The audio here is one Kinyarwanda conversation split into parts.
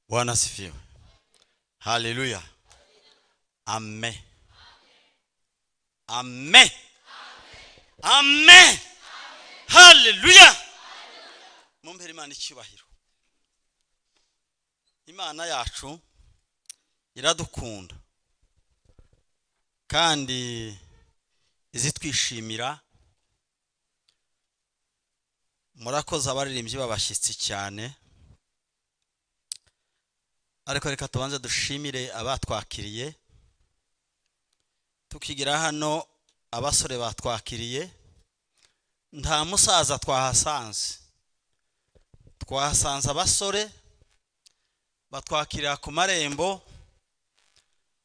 Bwana asifiwe. Haleluya. Amen. Amen. Amen. Haleluya. Mumpere Imana icyubahiro. Imana yacu iradukunda kandi izitwishimira. Murakoze abaririmbyi babashyitsi cyane, ariko reka tubanze dushimire abatwakiriye. Tukigira hano abasore batwakiriye, nta musaza twahasanze. Twahasanze abasore batwakirira ku marembo,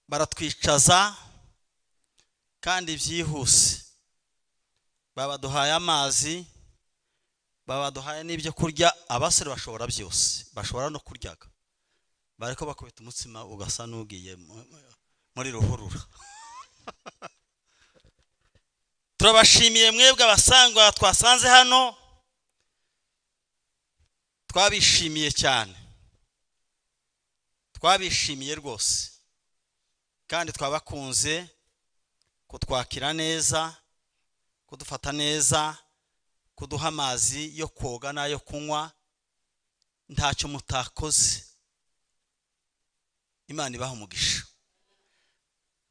baratwicaza kandi byihuse. Babaduhaye amazi, babaduhaye n'ibyo kurya. Abasore bashobora byose, bashobora no kuryaga. Bariko bakubita umutsima ugasa n'ugiye muri ruhurura. Turabashimiye mwebwe abasangwa twasanze hano, twabishimiye cyane. Twabishimiye rwose kandi twabakunze kutwakira neza, kudufata neza, kuduha amazi yo koga n'ayo kunywa. Ntacyo mutakoze. Imana ibaha umugisha.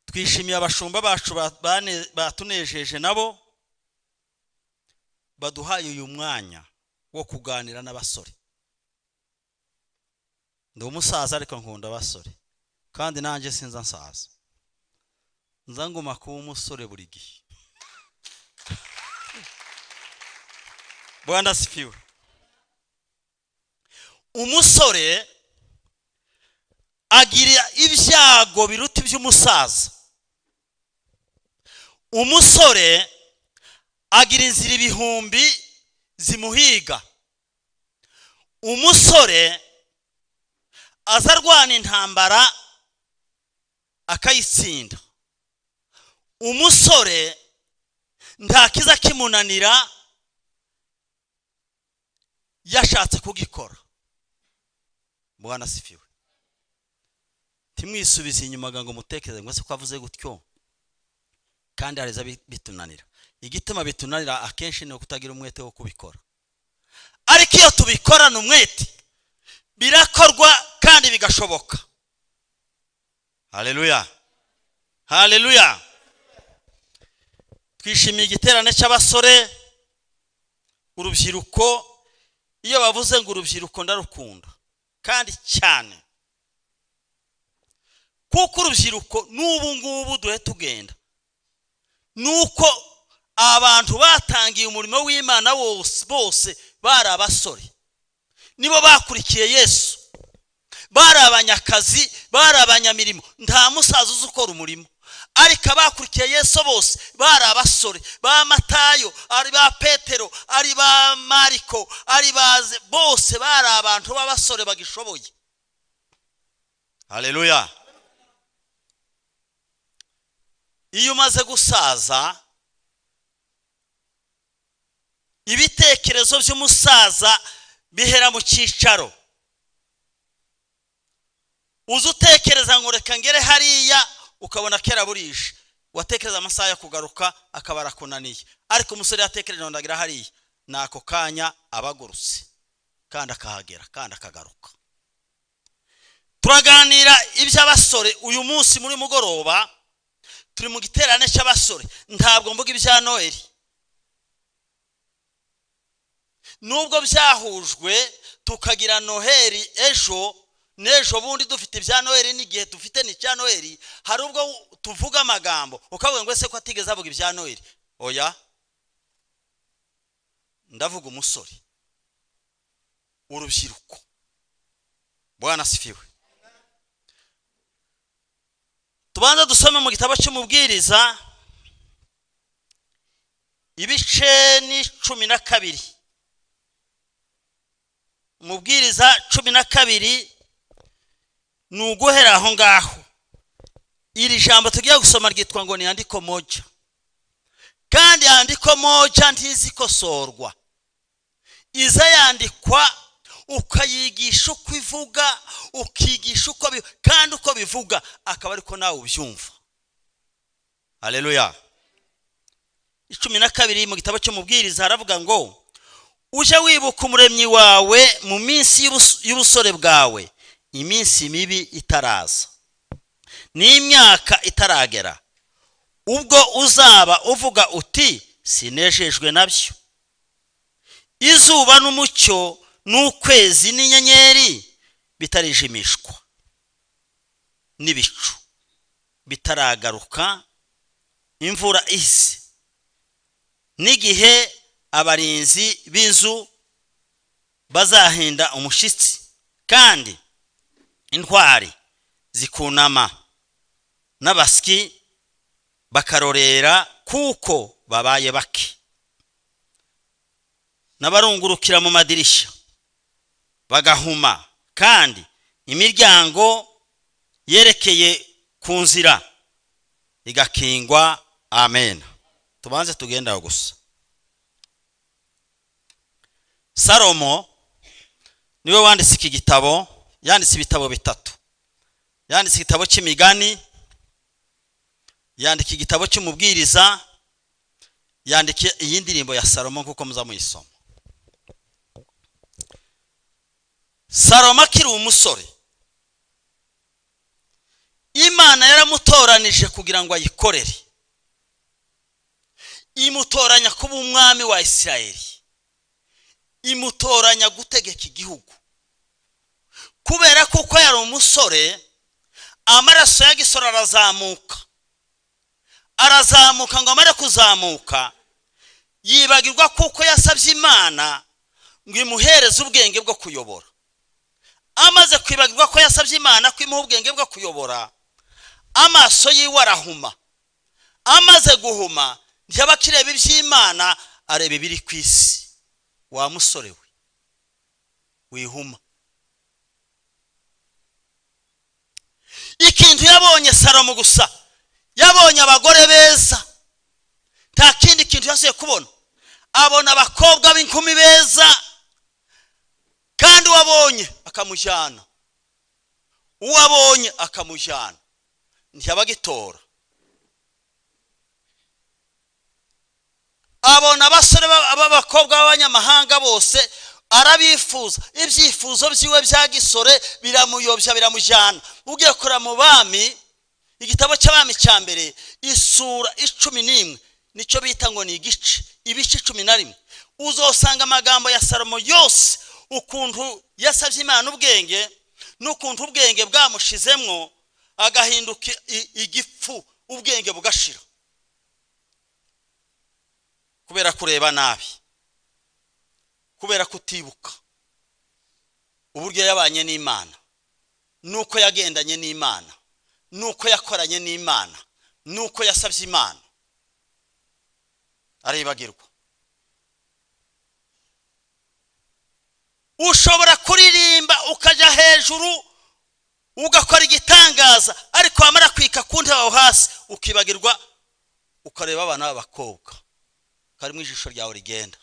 Twishimiye abashumba bacu batunejeje nabo, baduhaye uyu mwanya wo kuganira n'abasore. Ndi umusaza ariko nkunda abasore, kandi nanjye sinza nsaza, nza nguma kuba umusore buri gihe. Bwana asifiwe. Umusore agira ibyago biruta iby'umusaza. Umusore agira inzira ibihumbi zimuhiga. Umusore azarwana intambara akayitsinda. Umusore nta kiza kimunanira yashatse kugikora. Bwana asifiwe. Timwisubize inyuma ngo mutekereze ngo se ko avuze gutyo kandi areza bitunanira. Igitema bitunanira akenshi no kutagira umwete wo kubikora, ariko iyo tubikorana umwete birakorwa kandi bigashoboka. Haleluya. Haleluya. Twishimiye igiterane cy'abasore, urubyiruko. Iyo bavuze ngo urubyiruko ndarukunda kandi cyane, kuko urubyiruko n'ubu ngubu duhe tugenda nuko abantu batangiye umurimo w'Imana bose bari abasore. Nibo bakurikiye Yesu, bari abanyakazi, bari abanyamirimo. Nta musaza uzi ukora umurimo, ariko abakurikiye Yesu bose bari abasore. Ba Matayo, ari ba Petero, ari ba Mariko, ari baze, bose bari abantu b'abasore bagishoboye. Haleluya. Iyo umaze gusaza, ibitekerezo by'umusaza bihera mu cyicaro. Uzi utekereza ngo reka ngere hariya, ukabona kera burije. Watekereza amasaha yo kugaruka akabara kunaniye, ariko umusore yatekereje ndagira hariya, nako kanya abagurutse kandi akahagera kandi akagaruka. Turaganira iby'abasore uyu munsi muri mugoroba. Turi mu giterane cy'abasore. Ntabwo mvuga ibya Noheli, nubwo byahujwe tukagira Noheli ejo n'ejo bundi dufite ibya Noheli n'igihe dufite n'icya Noheli. Hari ubwo tuvuga amagambo ukavuga ngo ese ko atigeze avuga ibya Noheli. Oya, ndavuga umusore, urubyiruko. Bwana asifiwe. Tubanza dusome mu gitabo cy'umubwiriza ibice ni 12. Umubwiriza 12 nuguhera aho ngaho. Iri jambo tugiye gusoma ryitwa ngo ni andiko moja, kandi andiko moja ntizikosorwa. Iza yandikwa ukayigisha uko ivuga, ukigisha uko kandi uko bivuga akaba ariko nawe ubyumva. Haleluya. 12 mu gitabo cy'umubwiriza haravuga ngo uje wibuka umuremyi wawe mu minsi y'ubusore bwawe, iminsi mibi itaraza n'imyaka itaragera, ubwo uzaba uvuga uti sinejejwe nabyo. Izuba n'umucyo n'ukwezi n'inyenyeri bitarijimishwa, n'ibicu bitaragaruka, imvura izi, n'igihe abarinzi b'inzu bazahinda umushitsi, kandi intwari zikunama n'abasyi bakarorera kuko babaye bake, n'abarungurukira mu madirisha bagahuma, kandi imiryango yerekeye ku nzira igakingwa. Amen. Tubanze tugenda gusa. Salomo niwe wanditse iki gitabo, yanditse ibitabo bitatu. Yanditse igitabo cy'imigani, yandika igitabo cy'umubwiriza, yandika iyi ndirimbo ya Salomo kuko muzamuyisoma. Salomo akiri umusore, Imana yaramutoranije kugira ngo ayikorere, imutoranya kuba umwami wa Isirayeli, imutoranya gutegeka igihugu. Kubera kuko yari umusore, amaraso ya gisore arazamuka ngo amare kuzamuka, yibagirwa kuko yasabye Imana ngo imuhereze ubwenge bwo kuyobora. Amaze kwibagirwa ko yasabye Imana ko imuha ubwenge bwo kuyobora, amaso yiwe arahuma. Amaze guhuma, ntiyabakireba iby'Imana, areba ibiri ku isi. Wa musore we, wihuma. Ikintu yabonye Salomo gusa, yabonye abagore beza, nta kindi kintu yasuye kubona. Abona abakobwa b'inkumi beza, kandi wabonye akamujyana, uwabonye akamujyana, ntiyabagitora. Abona abasore b'abakobwa b'abanyamahanga bose arabifuza, ibyifuzo byiwe bya gisore biramuyobya, biramujyana. Ugiye kora mu Bami, igitabo cy'Abami cya mbere, isura 11, nicyo bita ngo ni igice, ibice 11, uzosanga amagambo ya Salomo yose, ukuntu yasabye Imana ubwenge, n'ukuntu ubwenge bwamushizemwo agahinduka igifu, ubwenge bugashira kubera kureba nabi, kubera kutibuka uburyo yabanye n'Imana, nuko yagendanye n'Imana, nuko yakoranye n'Imana, nuko yasabye Imana, aribagirwa. Ushobora kuririmba ukaja hejuru ugakora igitangaza, ariko wamara kwika kuntebe aho hasi ukibagirwa, ukareba abana b'abakobwa kari mu ijisho ryawe rigenda.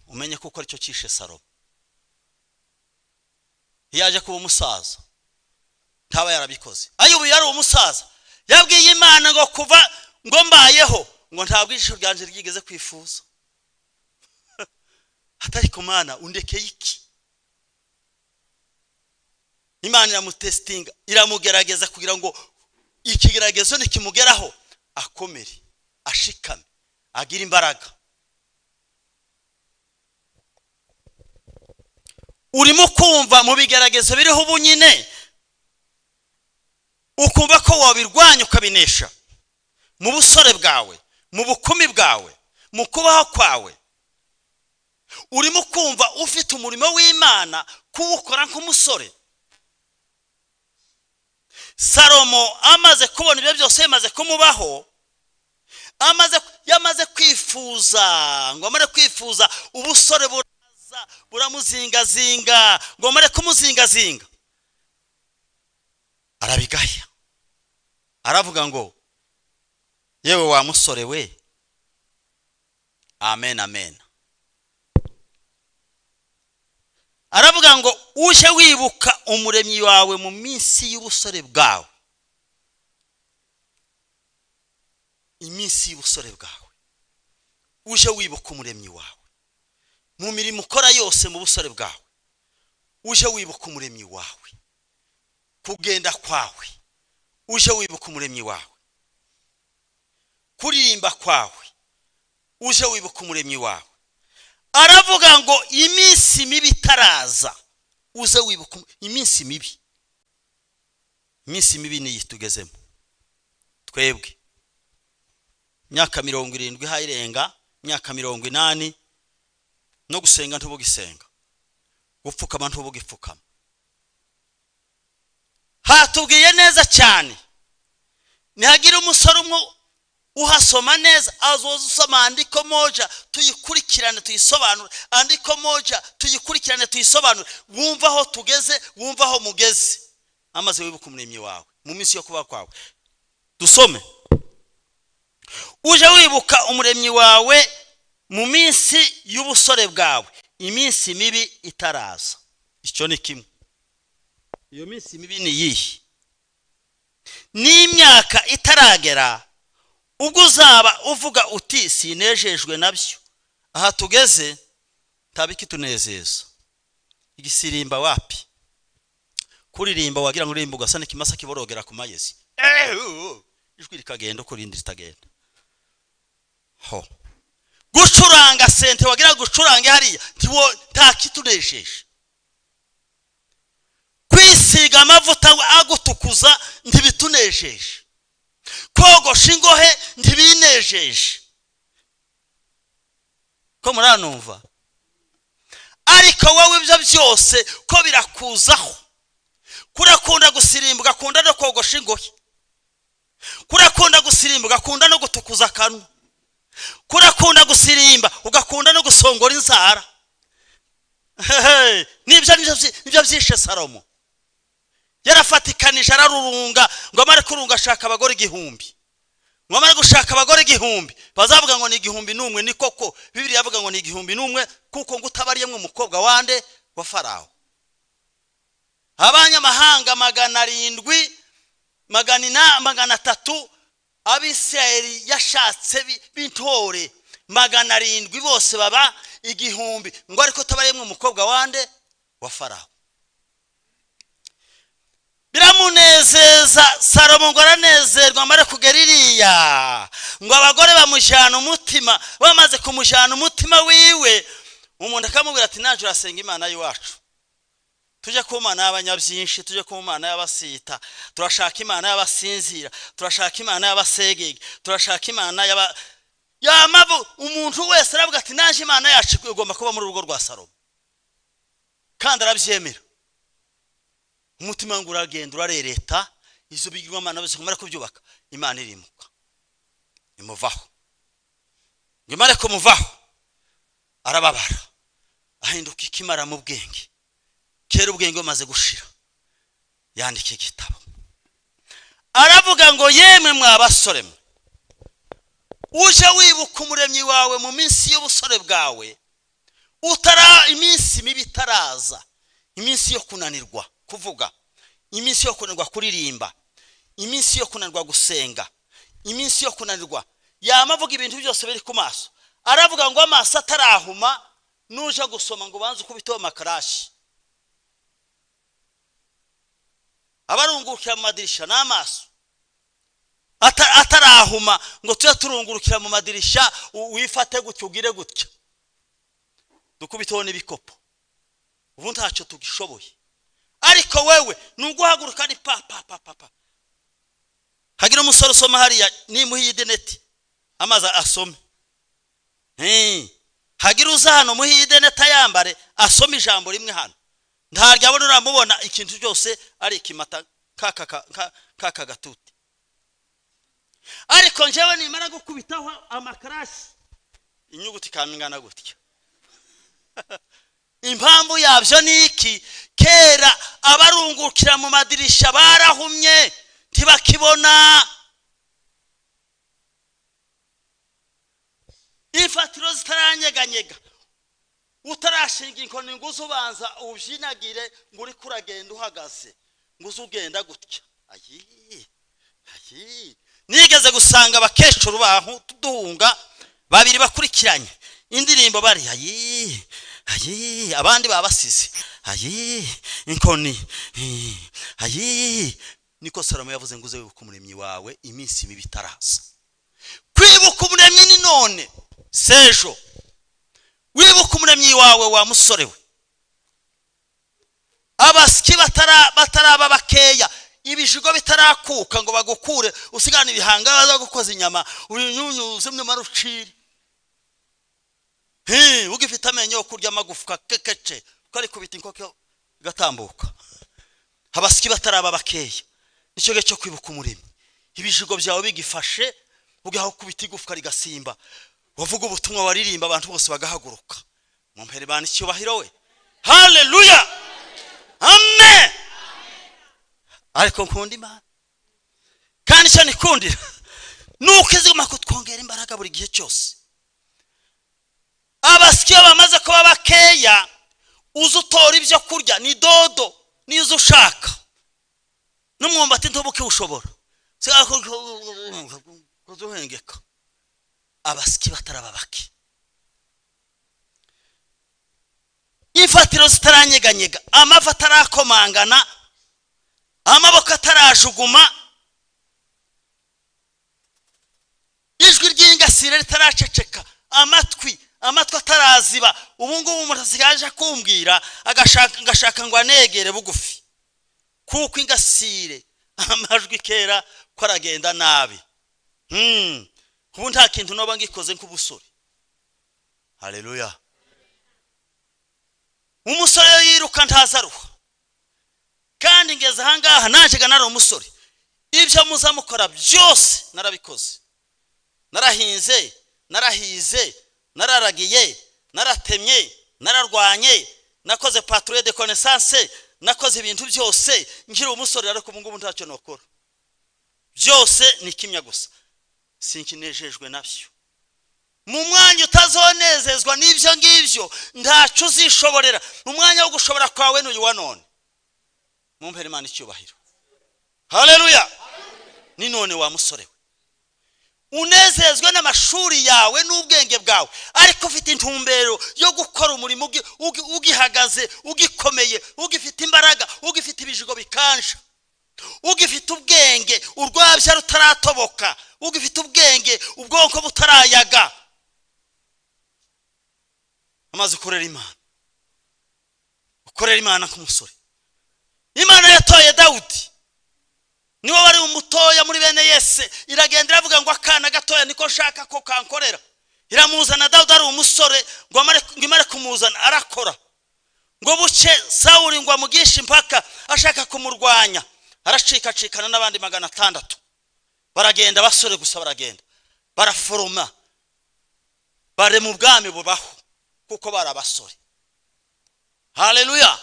Umenye kuko aricyo cyishe Salomo. Yaje kuba umusaza, ntaba yarabikoze. Ayubu yari umusaza, yabwiye Imana ngo kuva ngo mbayeho, ngo ntabwo ijisho ryanje ryigeze kwifuza. Hatari ku Mana undekeye iki? Imana iramutestinga, iramugerageza kugira ngo ikigeragezo nikimugeraho akomere, ashikame, agira imbaraga. Urimo kumva mu bigeragezo biriho ubunyine, ukumva ko wabirwanya ukabinesha mu busore bwawe, mu bukumi bwawe, mu kubaho kwawe. Urimo kumva ufite umurimo w'Imana kuwukora nk'umusore. Salomo amaze kubona ibyo byose, yamaze kumubaho, yamaze kwifuza, ngo amare kwifuza, ubusore buraza buramuzingazinga, ngo amare kumuzingazinga, arabigaya, aravuga ngo yewe wa musore we. Amen, amen. aravuga ngo uje wibuka umuremyi wawe mu minsi y'ubusore bwawe. Iminsi y'ubusore bwawe uje wibuka umuremyi wawe mu mirimo ukora yose mu busore bwawe. Uje wibuka umuremyi wawe kugenda kwawe. Uje wibuka umuremyi wawe kuririmba kwawe. Uje wibuka umuremyi wawe. Aravuga ngo iminsi mibi itaraza uze wibuka iminsi mibi. Iminsi mibi ni yitugezemo twebwe. Myaka 70 hayirenga, myaka 80 no gusenga ntubugisenga, gupfukama ntubugipfukama. Hatubwiye neza cyane nihagira umusore umwe uhasoma neza azoza usoma andiko moja tuyikurikirane tuyisobanure, andiko moja tuyikurikirane tuyisobanure, wumva aho tugeze, wumva aho mugeze, amaze wibuka umuremyi wawe mu minsi yo kuba kwawe. Dusome. Uje wibuka umuremyi wawe mu minsi y'ubusore bwawe, iminsi mibi itaraza. Icyo ni kimwe. Iyo minsi mibi ni yihe? Ni imyaka itaragera ubwo uzaba uvuga uti sinejejwe nabyo. Aha tugeze tabiki tunezeza. Igisirimba wapi? Kuririmba wagira ngo uririmba ugasana kimasa kiborogera ku mayezi. Ijwi rikagenda kurindi ritagenda. Ho. Gucuranga sente wagira gucuranga hariya ntiwo ntakitunesheje. Kwisiga amavuta agutukuza ntibitunesheje. Kogosha ingohe ntibinejeje. Ko muranumva? Ariko wowe ibyo byose ko birakuzaho. Kurakunda gusirimba ugakunda no kogosha ingohe. Kurakunda gusirimba ugakunda no gutukuza akanwa. Kurakunda gusirimba ugakunda no gusongora inzara. Nibyo byishe Salomo. Yarafatikanije ararurunga ngo amare kurunga ashaka abagore 1000. Ngo amare gushaka abagore 1000 bazavuga ngo ni 1001. Ni koko Bibiliya yavuga ngo ni 1001 kuko ngutabariyemwe umukobwa wande wa Farawo. Abanyamahanga 700 300 Abisirayeli yashatse bintore 700 bose baba 1000 ngo ariko tabariyemwe umukobwa wande wa Farawo. Biramunezeza Salomo ngo aranezerwa amare kugeririya ngo abagore bamujana umutima. Bamaze kumujana umutima wiwe umuntu akamubwira ati naje urasenga Imana y'Iwacu. Tuje ku Mana y'abanyabyinshi, tuje ku Mana y'abasita, turashaka Imana y'abasinzira, turashaka Imana y'abasegege, turashaka Imana yamabu. Umuntu wese aravuga ati naje Imana yacu igomba kuba muri urugo rwa Salomo kandi arabyemera. Umutima ngo uragenda urarereta izo bigirwa Imana bose kumara kubyubaka. Imana irimuka imuvaho. Ngimare ko muvaho arababara ahinduka ikimara mu bwenge. Kera ubwenge maze gushira yandika igitabo. Aravuga ngo yemwe mwabasore mwe uje wibuka umuremyi wawe mu minsi y'ubusore bwawe. Utara iminsi mibi itaraza, iminsi yo kunanirwa kuvuga, iminsi yo kunanirwa kuririmba, iminsi yo kunanirwa gusenga, iminsi yo kunanirwa yamavuga ibintu byose biri ku maso. Aravuga ngo amaso atarahuma nuje gusoma ngo banze kubitaho makarashi. Abarungurukira mu madirisha n'amaso atarahuma ngo tuya turungurukira mu madirisha wifate gutyo ugire gutyo dukubitaho n'ibikopo. Ubu ntacyo tugishoboye. Ariko wewe nuguhaguruka ni pa. Hagira umusore usoma hariya nimuhiye ideneti amaza asome. Hagira uza hano muhiye ideneti yambare asome ijambo rimwe hano. Ntarya abona uramubona ikintu cyose ari ikimata kaka gatuti. Ariko njewe nimara gukubitaho amakarashi inyuguti kamingana gutya. Impamvu yabyo niki? Kera abarungukira mu madirisha barahumye ntibakibona. Imfatiro zitaranyeganyega. utarashinga inkoni ngo uzubanza ubyinagire ngo uri kuragenda uhagaze ngo uzugenda gutya. Nigeze gusanga abakecuru baho duhunga babiri bakurikiranye indirimbo bari abandi babasize inkoni niko Salomo yavuze ngo uze wibuka umuremyi wawe iminsi mibi itaraza. Kwibuka umuremyi ni none sejo. Wibuka umuremyi wawe wa musore we. Abasiki bataraba bakeya ibijigo bitarakuka ngo bagukure usigana ibihanga baza gukoza inyama urinyunyuze mu maruciri ugifite amenyo yo kurya amagufwa kekece kari kubita inkoko gatambuka. Abasiki bataraba bakeya nicyo cyo kwibuka umuremyi. Ibijigo byawe bigifashe ugaho kubita igufwa rigasimba wavuga ubutumwa waririmba abantu bose bagahaguruka. Mumpere bana icyubahiro we. Haleluya. Amen. Ariko nkunda Imana kandi cyo nikundira nuko iziguma kutwongera imbaraga buri gihe cyose. Abasiki bamaze kuba bakeya uzutora ibyo kurya ni dodo nizo ushaka n'umwumbati ntubuke ushobora kuzuhengeka. Abasiki bataraba bake imfatiro zitaranyeganyega amafa atarakomangana amaboko atarajuguma ijwi ry'ingasire ritaraceceka amatwi ataraziba. Ubu ngubu umuntu asigaje kumbwira agashaka ngo anegere bugufi kuko ingasire amajwi kera ko aragenda nabi. Ubu nta kintu noba ngikoze nk'ubusore. Haleluya. Umusore yiruka ntazaruha kandi ngeze ahangaha najega nari umusore. Ibyo muzamukora byose narabikoze. Narahinze, narahize, nararagiye, naratemye, nararwanye, nakoze patrouille de connaissance, nakoze ibintu byose nkiri umusore. Ariko ubu ngubu ntacyo nokora. Byose ni kimya gusa sinkinejejwe nabyo. Mu mwanya utazonezezwa n'ibyo ngibyo ntacyo uzishoborera. Mu mwanya wo gushobora kwawe n'uyu wa none. Mumpere Imana icyubahiro. Haleluya. Ni none wa musore we unezezwe n'amashuri yawe n'ubwenge bwawe ariko ufite intumbero yo gukora umurimo ugihagaze ugikomeye ugifite imbaraga ugifite ibijigo bikanje ugifite ubwenge urwabya rutaratoboka ugifite ubwenge ubwonko butarayaga. Amaze ukorera Imana nk'umusore. Imana yatoye Dawudi niwe wari umutoya muri bene Yese. Iragenda iravuga ngo akana gatoya niko nshaka ko kankorera. Iramuzana Dawudi ari umusore ngo imare kumuzana arakora. Ngo buce Sawuli ngo amugisha impaka ashaka kumurwanya. Aracikacikana n'abandi 600. Baragenda basore gusa baragenda. Baraforoma. Bare mu bwami bubaho kuko barabasore. Haleluya.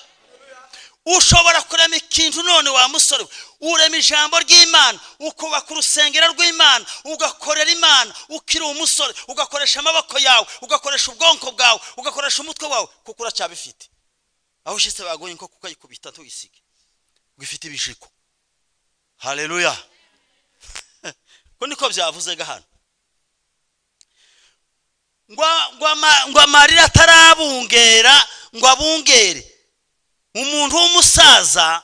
Ushobora kurema ikintu none wa musore urema ijambo ry'Imana ukubaka urusengero rw'Imana ugakorera Imana ukiri umusore ugakoresha amaboko yawe ugakoresha ubwonko bwawe ugakoresha umutwe wawe kuko uracyabifite. Aho ushitse bagoye nko kukayikubita tuyisige ugifite ibijiko. Haleluya. Ko niko byavuze gahano ngo amarira atarabungera ngo abungere. Umuntu w'umusaza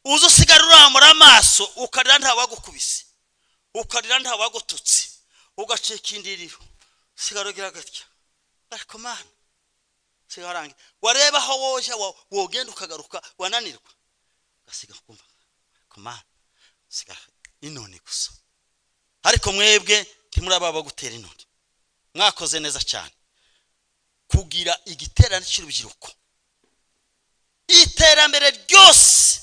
uzusigara uramura amaso ukarira ntawagukubise ukarira ntawagututse ugaceka indiriro sigara ugira gatya. Ariko Mana sigarange wareba aho woje wogenda ukagaruka wananirwa gasiga kumva. Ariko Mana sigara inone gusa. Ariko mwebwe timurababa gutera inone. Mwakoze neza cyane kugira igiterane cy'urubyiruko. Iterambere ryose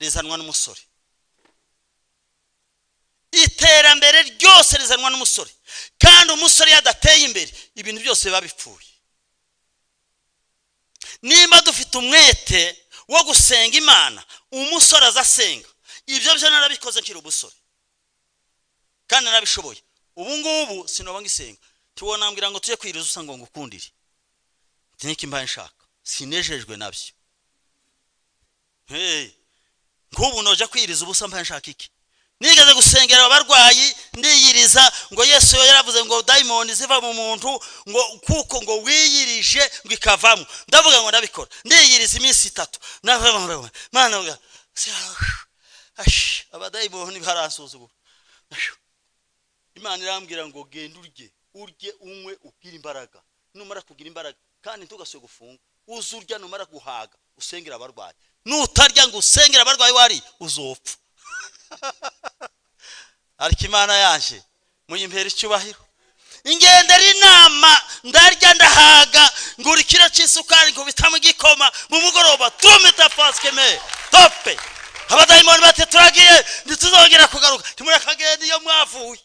rizanwa n'umusore. Iterambere ryose rizanwa n'umusore kandi umusore yadateye imbere ibintu byose babipfuye. Nimba dufite umwete wo gusenga Imana umusore azasenga. Ibyo byo narabikoze nkiri ubusore kandi narabishoboye. Ubu ngubu sinoba ngisenga tubona mbwira ngo tuje kwiriza usanga ngukundire ati niki mbaye nshaka sinejejwe nabyo. Nk'ubu noje kwiriza ubusa mbaye nshaka iki? Nigeze gusengera abarwayi ndiyiriza ngo Yesu yaravuze ngo diamond ziva mu muntu ngo kuko ngo wiyirije ngo ikavamo. Ndavuga ngo ndabikora ndiyiriza iminsi 3 mana abadayimoni baransuzugura. Imana irambwira ngo genda urye unywe ugira imbaraga. Numara kugira imbaraga kandi ntugaswe gufunga uzurya numara guhaga usengera abarwayi. Nutarya ngo usengera abarwayi wari uzopfa. Ariko Imana yanje muyimpera icyubahiro. Ingendera inama ndarya ndahaga ngurikira cy'isukari ngo bitamo igikoma mu mugoroba tumeta faskeme tope. Abadayimoni bate turagiye ntituzongera kugaruka timure kagenda iyo mwavuye.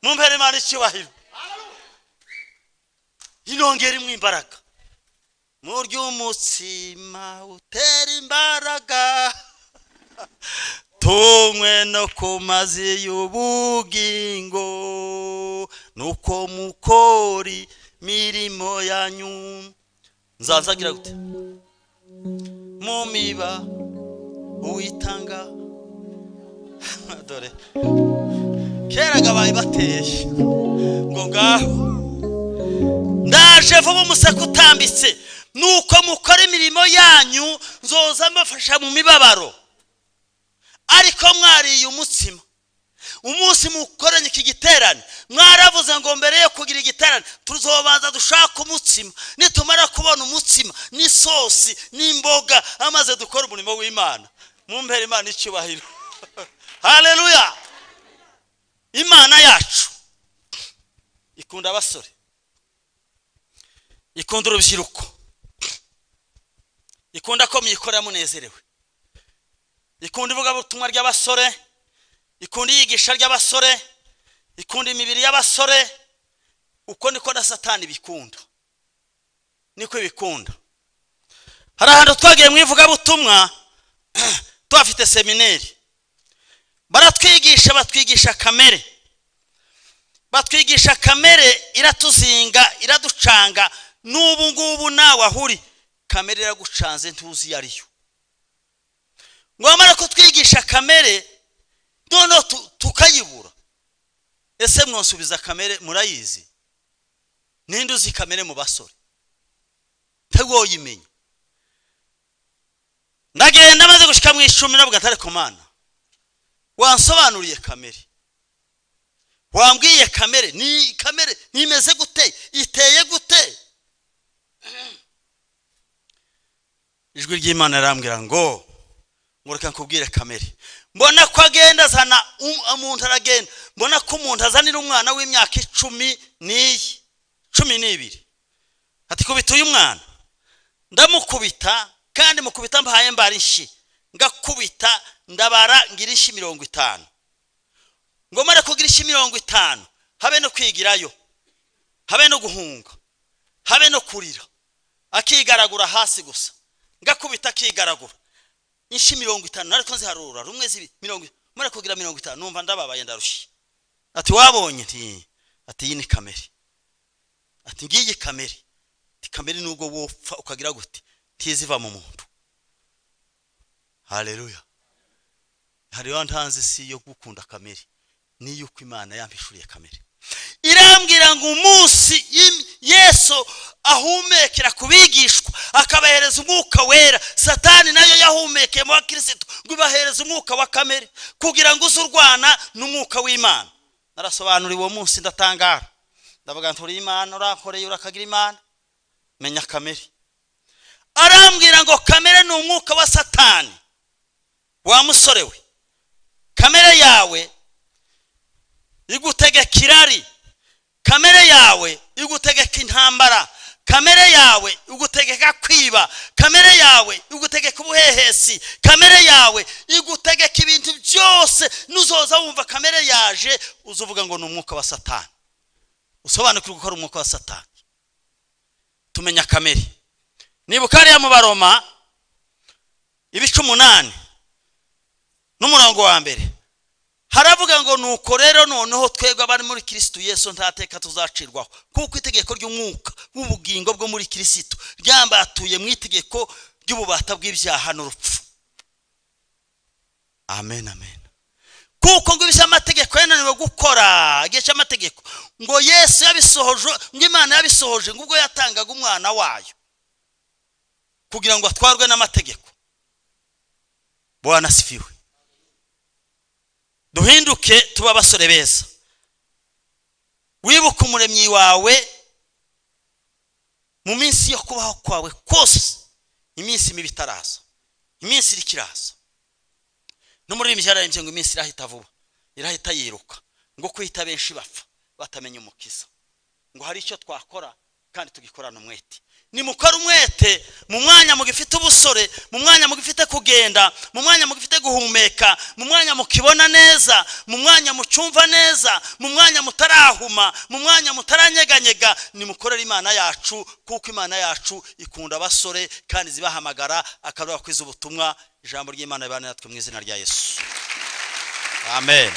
Mumpera Imana icyubahiro. Inongera imwe imbaraga. Murya umutsima utera imbaraga. Tumwe no kumazi y'ubugingo nuko mukori mirimo yanyu. Nzanzagira gute mumiba uitanga dore kera gabaye bateye ngo ngaho ndaje vuba umuseka utambitse nuko mukora imirimo yanyu nzoza mbafasha mu mibabaro. Ariko mwariye umutsima umunsi mukoranye iki giterane mwaravuze ngo mbere yo kugira igiterane tuzobanza dushaka umutsima. Nitumara kubona umutsima n'isosi n'imboga amaze dukora umurimo w'Imana. Mumpera Imana icyubahiro. Haleluya. Imana yacu ikunda abasore, ikunda urubyiruko, ikunda ko muyikora munezerewe, ikunda ivuga butumwa ry'abasore, ikunda yigisha ry'abasore, ikunda imibiri y'abasore. Uko niko na Satani bikunda, niko bikunda. Hari ahantu twagiye mwivuga butumwa twafite seminari baratwigisha, batwigisha kamere, batwigisha kamere iratuzinga iraducanga. N'ubu ngubu nawe ahuri kamere iragucanze ntuzi yariyo. Ngomara ko twigisha kamere none tukayibura. Ese mwonsubiza kamere murayizi? Ninde uzi kamere mu basore? Tego yimenya. Ndagenda maze gushika mu 10 nabwo atari komana. Wansobanuriye kamere. Wambwiye kamere ni kamere nimeze gute iteye gute? Ijwi ry'Imana arambwira ngo reka nkubwire kamere. Mbona ko agenda zana umuntu aragenda. Mbona ko umuntu azanira umwana w'imyaka 12 ati kubita uyu mwana. Ndamukubita kandi mukubita mbahaye mbari nshi ngakubita ndabara ngira inshi 50. Ngomara kugira inshi 50 habe no kwigirayo, habe no guhunga, habe no kurira, akigaragura hasi gusa. Ngakubita akigaragura inshi 50 ariko nziharura rumwe zibi 50. Mara kugira 50 numva ndababaye ndarushye. Ati wabonye nti ati yini kamere. Ati ngiye kamere. Ati kamere nugo wopfa ukagira gute tiziva mu muntu. Haleluya. Hariyo ntanze si yo gukunda kamere ni yuko Imana yampishuriye kamere. Irambwira ngo umunsi Yesu ahumekera kubigishwa akabahereza umwuka wera. Satani nayo yahumekeye mu Kristo ngo ibahereza umwuka wa kamere kugira ngo uzurwana n'umwuka w'Imana. Narasobanuriwe uwo munsi ndatangara. Ndavuga nturi Imana urakoreye urakagira Imana. Menya kamere. Arambwira ngo kamere ni umwuka wa Satani. Wa musore we. Kamere yawe igutegeka irari. Kamere yawe igutegeka intambara. Kamere yawe igutegeka kwiba. Kamere yawe igutegeka ubuhehesi. Kamere yawe igutegeka ibintu byose. Nuzoza wumva kamere yaje uzuvuga ngo ni umwuka wa Satani. Usobanukirwa ko ari umwuka wa Satani. Tumenya kamere. Nibukari ya mu Baroma ibice 8 n'umurongo wa mbere haravuga ngo nuko rero noneho twebwe abari muri Kristo Yesu ntateka tuzacirwaho kuko itegeko ry'umwuka w'ubugingo bwo muri Kristo ryambatuye mu itegeko ry'ububata bw'ibyaha n'urupfu. Amen, amen. Kuko ngo iby'amategeko yananiwe gukora, igihe cy'amategeko ngo Yesu yabisohoje, ngo Imana yabisohoje ngo ubwo yatangaga umwana wayo kugira ngo atwarwe n'amategeko. Bwana asifiwe. Duhinduke tuba abasore beza, wibuka umuremyi wawe mu minsi yo kubaho kwawe kose, iminsi mibi itaraza, iminsi irikiraza. No muri imbyararembye ngo iminsi irahita vuba, irahita yiruka, ngo kwita benshi bapfa batamenya umukiza. Ngo hari icyo twakora kandi tugikorana umwete. Nimukora umwete mu mwanya mugifite ubusore, mu mwanya mugifite kugenda, mu mwanya mugifite guhumeka, mu mwanya mukibona neza, mu mwanya mucumva neza, mu mwanya mutarahuma, mu mwanya mutaranyeganyega. Nimukorera Imana yacu, kuko Imana yacu ikunda abasore kandi zibahamagara akaruha kwiza ubutumwa. Ijambo ry'Imana ribane natwe mu izina rya Yesu. Amen.